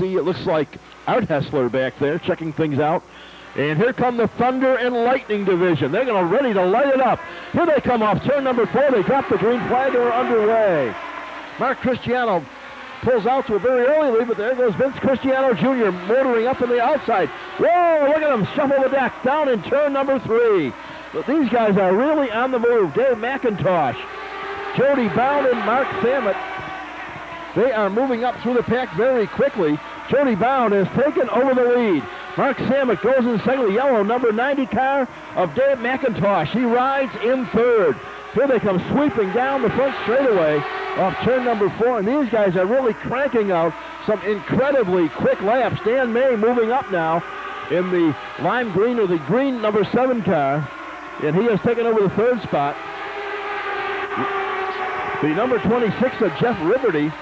see, it looks like Art Hessler back there checking things out. And here come the Thunder and Lightning division. They're going to ready to light it up. Here they come off turn number 4. They drop the green flag. They're underway. Mark Cristiano pulls out to a very early lead, but there goes Vince Cristiano Jr. motoring up on the outside. Whoa, look at him shuffle the deck down in turn number 3. But these guys are really on the move. Dave McIntosh, Jody Bound, and Mark Samet. They are moving up through the pack very quickly. Jody Bound has taken over the lead. Mark Samet goes in second, the yellow number 90 car of Dave McIntosh. He rides in third. Here they come sweeping down the front straightaway off turn number 4, and these guys are really cranking out some incredibly quick laps. Dan May moving up now in the lime green or the green number 7 car, and he has taken over the third spot. The number 26 of Jeff Ribberty,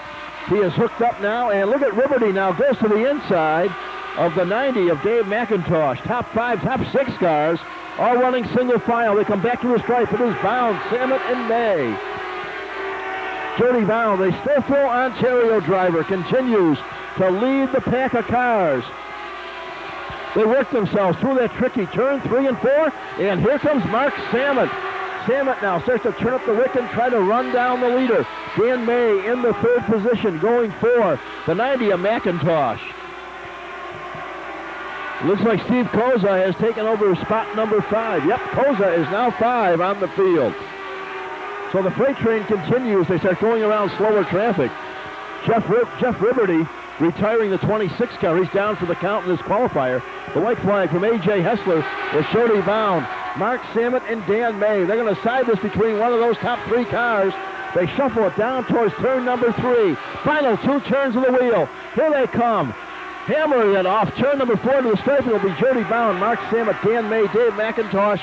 he is hooked up now, and look at Ribberty now, goes to the inside of the 90 of Dave McIntosh. Top 5, top 6 cars, all running single file. They come back to the stripe. It is Bound, Samet, and May. Jody Bound, the Stillfill Ontario driver, continues to lead the pack of cars. They work themselves through that tricky turn 3 and 4, and here comes Mark Samet. Samet now starts to turn up the wick and try to run down the leader. Dan May in the third position, going for the 90 of McIntosh. Looks like Steve Koza has taken over spot number 5. Yep, Koza is now 5 on the field. So the freight train continues. They start going around slower traffic. Jeff Ribberty retiring the 26 car. He's down for the count in this qualifier. The white flag from A.J. Hessler is Jody Bound, Mark Samet, and Dan May. They're going to side this between one of those top 3 cars. They shuffle it down towards turn number 3. Final 2 turns of the wheel. Here they come. Hammering it off turn number 4 to the stripe. It'll be Jody Bound, Mark Samet, Dan May, Dave McIntosh,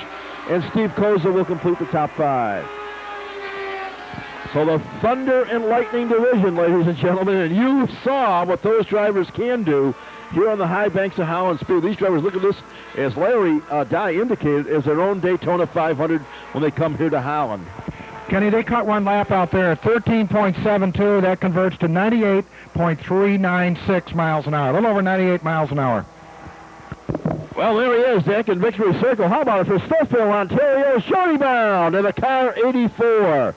and Steve Koza will complete the top 5. So the Thunder and Lightning division, ladies and gentlemen, and you saw what those drivers can do here on the high banks of Holland Speedway. These drivers look at this, as Larry Dye indicated, as their own Daytona 500 when they come here to Holland. Kenny, they cut one lap out there at 13.72. That converts to 98.396 miles an hour. A little over 98 miles an hour. Well, there he is, Dick, in victory circle. How about it for Stillfill, Ontario? Jody Bound in the car 84.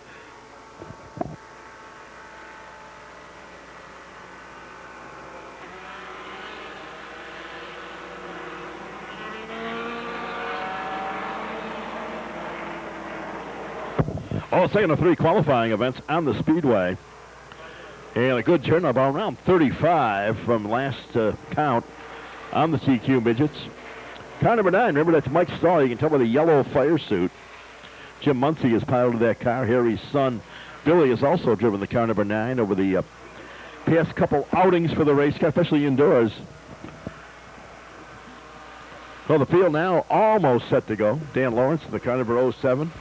Oh, second of 3 qualifying events on the Speedway. And a good turn about around 35 from last count on the TQ midgets. Car number 9, remember that's Mike Stahl. You can tell by the yellow fire suit. Jim Muncie has piloted that car. Harry's son, Billy, has also driven the car number 9 over the past couple outings for the race car, especially indoors. So the field now almost set to go. Dan Lawrence in the car number 07.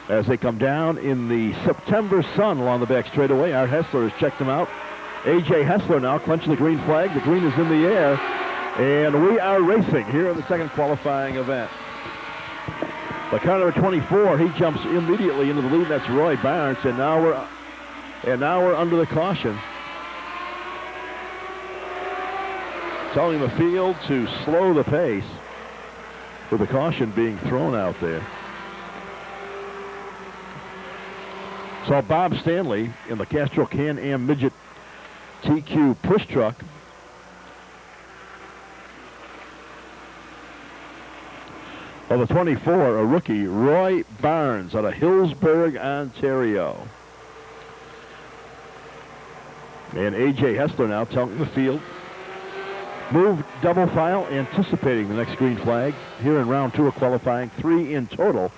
As they come down in the September sun along the back straightaway. Art Hessler has checked them out. A.J. Hessler now clenching the green flag. The green is in the air. And we are racing here in the second qualifying event. The car number 24, he jumps immediately into the lead. That's Roy Barnes. And now we're under the caution. Telling the field to slow the pace with the caution being thrown out there. So Bob Stanley in the Castro Can-Am Midget TQ push truck. Well, the 24, a rookie, Roy Barnes out of Hillsburg, Ontario. And A.J. Hessler now telling the field, move double file, anticipating the next green flag here in round 2 of qualifying, 3 in total.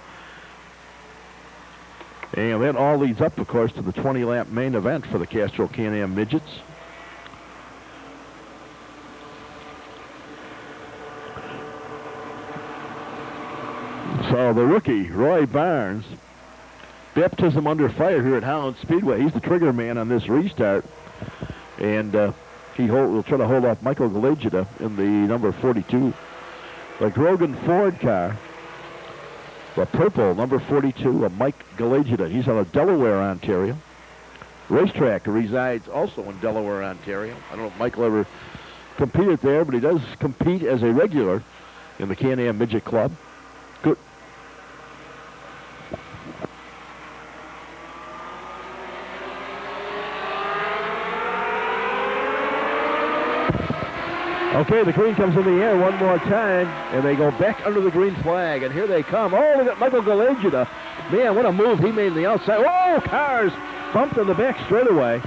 And that all leads up, of course, to the 20-lap main event for the Castro Can-Am Midgets. So the rookie, Roy Barnes, baptism under fire here at Holland Speedway. He's the trigger man on this restart. And will try to hold off Michael Gallegita in the number 42. The Grogan Ford car. The purple, number 42, of Mike Gallegita. He's out of Delaware, Ontario. racetrack. Resides also in Delaware, Ontario. I don't know if Michael ever competed there, but he does compete as a regular in the Can-Am Midget Club. Good. Okay, the green comes in the air one more time, and they go back under the green flag, and here they come. Oh, look at Michael Galagita. Man, what a move he made on the outside. Oh, cars bumped on the back straightaway.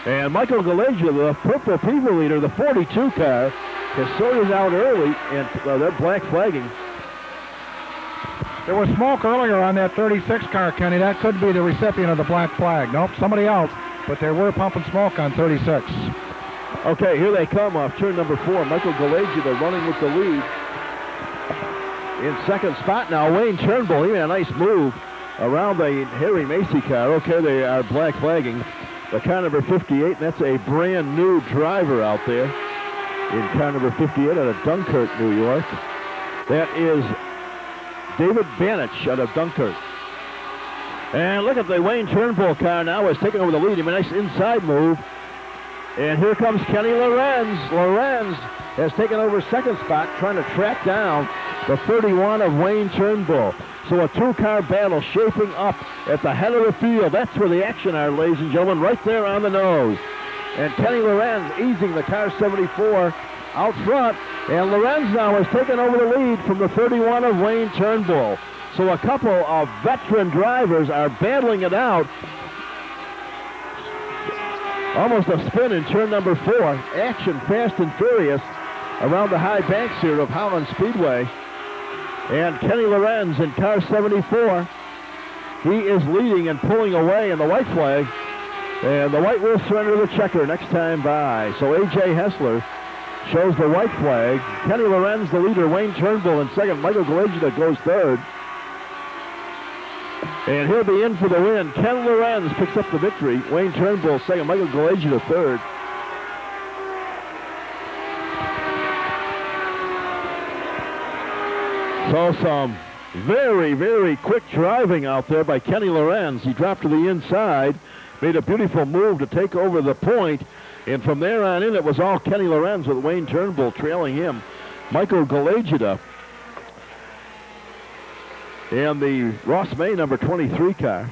And Michael Galagita, the purple people leader, the 42 car, has sorted out early, and they're black flagging. There was smoke earlier on that 36 car, Kenny. That could be the recipient of the black flag. Nope, somebody else, but they were pumping smoke on 36. Okay, here they come off turn number 4. Michael Galagita running with the lead. In second spot now, Wayne Turnbull. He made a nice move around the Harry Macy car. Okay, they are black flagging the car number 58, and that's a brand new driver out there in car number 58 out of Dunkirk, New York. That is David Banich out of Dunkirk. And look at the Wayne Turnbull car now is taking over the lead. He made a nice inside move. And here comes Kenny Lorenz. Lorenz has taken over second spot, trying to track down the 31 of Wayne Turnbull. So a two-car battle shaping up at the head of the field. That's where the action are, ladies and gentlemen, right there on the nose. And Kenny Lorenz easing the car 74 out front. And Lorenz now has taken over the lead from the 31 of Wayne Turnbull. So a couple of veteran drivers are battling it out. Almost a spin in turn number 4. Action fast and furious around the high banks here of Holland Speedway. And Kenny Lorenz in car 74. He is leading and pulling away in the white flag. And the white will surrender the checker next time by. So A.J. Hessler shows the white flag. Kenny Lorenz the leader. Wayne Turnbull in second. Michael Galagita goes third. And he'll be in for the win. Ken Lorenz picks up the victory. Wayne Turnbull second. Michael Galagita third. So some very, very quick driving out there by Kenny Lorenz. He dropped to the inside, made a beautiful move to take over the point, and from there on in it was all Kenny Lorenz with Wayne Turnbull trailing him. Michael Galagita and the Ross May number 23 car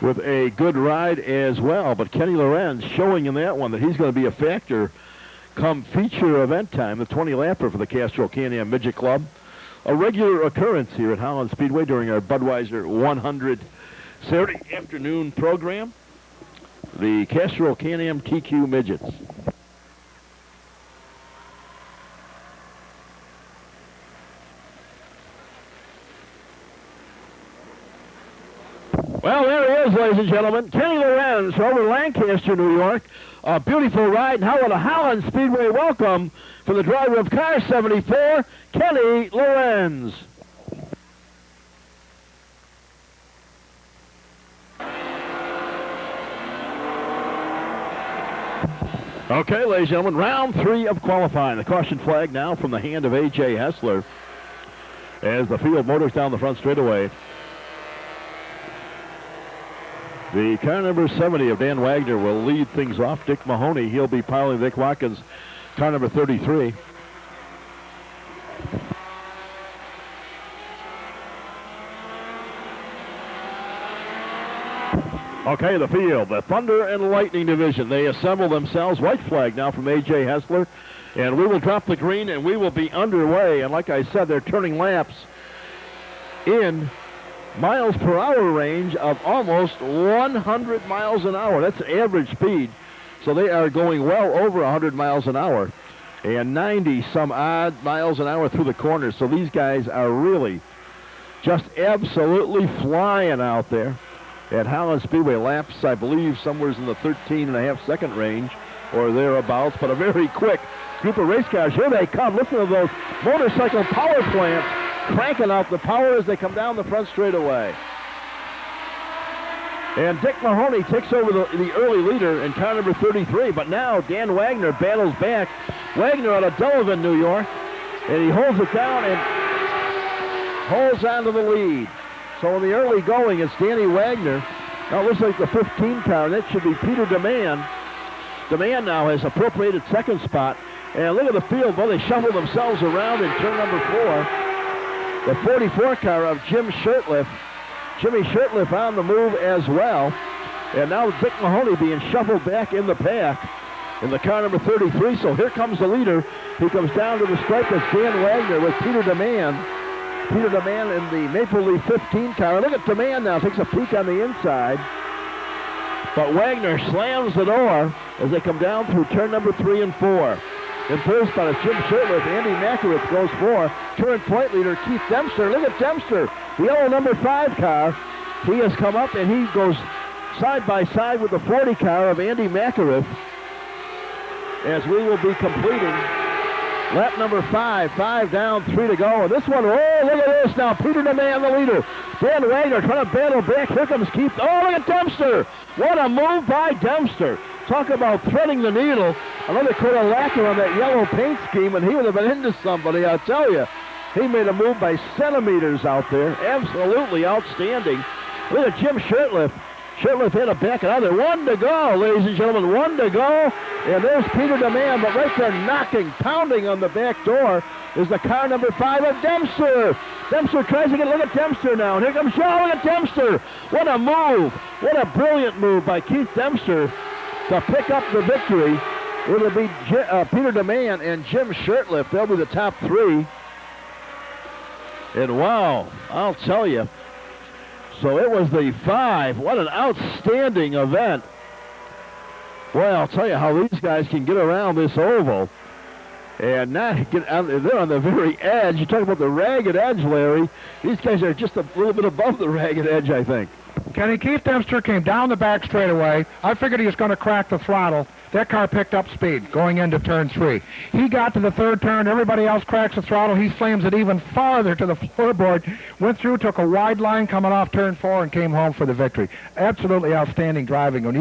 with a good ride as well. But Kenny Lorenz showing in that one that he's going to be a factor come feature event time, the 20-lapper for the Castro Can-Am Midget Club. A regular occurrence here at Holland Speedway during our Budweiser 100 Saturday afternoon program. The Castro Can-Am TQ Midgets. Well, there he is, ladies and gentlemen. Kenny Lorenz over Lancaster, New York. A beautiful ride. And how about a Holland Speedway welcome for the driver of car 74, Kenny Lorenz. Okay, ladies and gentlemen, round 3 of qualifying. The caution flag now from the hand of A.J. Hessler as the field motors down the front straightaway. The car number 70 of Dan Wagner will lead things off. Dick Mahoney, he'll be piloting Dick Watkins, car number 33. Okay, the field, the Thunder and Lightning division. They assemble themselves. White flag now from A.J. Hessler. And we will drop the green and we will be underway. And like I said, they're turning laps in miles per hour range of almost 100 miles an hour. That's average speed. So they are going well over 100 miles an hour and 90 some odd miles an hour through the corners. So these guys are really just absolutely flying out there at Holland Speedway. Laps, I believe, somewhere in the 13.5-second range or thereabouts, but a very quick group of race cars. Here they come. Listen to those motorcycle power plants cranking out the power as they come down the front straightaway. And Dick Mahoney takes over the early leader in car number 33, but now Dan Wagner battles back. Wagner out of Delavan, New York, and he holds it down and holds on to the lead. So in the early going, it's Danny Wagner. Now it looks like the 15 car. That should be Peter DeMann. DeMann now has appropriated second spot. And look at the field. Well, they shuffle themselves around in turn number 4. The 44 car of Jim Shirtliff. Jimmy Shirtliff on the move as well. And now Dick Mahoney being shuffled back in the pack in the car number 33. So here comes the leader. He comes down to the stripe. That's Dan Wagner with Peter DeMann. Peter DeMann in the Maple Leaf 15 car. And look at DeMann now. Takes a peek on the inside. But Wagner slams the door as they come down through turn number 3 and 4. In first spot is Jim Shirtliff. Andy McArith goes 4. Current point leader Keith Dempster. Look at Dempster, the yellow number 5 car. He has come up and he goes side by side with the 40 car of Andy McArith as we will be completing lap number 5. 5 down, 3 to go. And this one, oh, look at this now. Peter DeMann, the leader. Dan Wagner trying to battle back. Here comes Keith. Oh, look at Dempster. What a move by Dempster. Talk about threading the needle. Another coat of lacquer on that yellow paint scheme, and he would have been into somebody, I'll tell you. He made a move by centimeters out there. Absolutely outstanding. Look at Jim Shirtliff. Shirtliff had a back another. 1 to go, ladies and gentlemen. 1 to go. And there's Peter DeMann, but right there knocking, pounding on the back door is the car number 5 of Dempster. Dempster tries to get a look at Dempster now. And here comes Shaw. Look at Dempster. What a move. What a brilliant move by Keith Dempster to pick up the victory. It'll be Peter DeMann and Jim Shirtliff. They'll be the top 3. And wow, I'll tell you. So it was the 5. What an outstanding event. Boy, I'll tell you how these guys can get around this oval and not get out. They're on the very edge. You talk about the ragged edge, Larry. These guys are just a little bit above the ragged edge, I think. Kenny, Keith Dempster came down the back straightaway. I figured he was going to crack the throttle. That car picked up speed going into turn 3. He got to the third turn. Everybody else cracks the throttle. He slams it even farther to the floorboard. Went through, took a wide line coming off turn 4, and came home for the victory. Absolutely outstanding driving. When you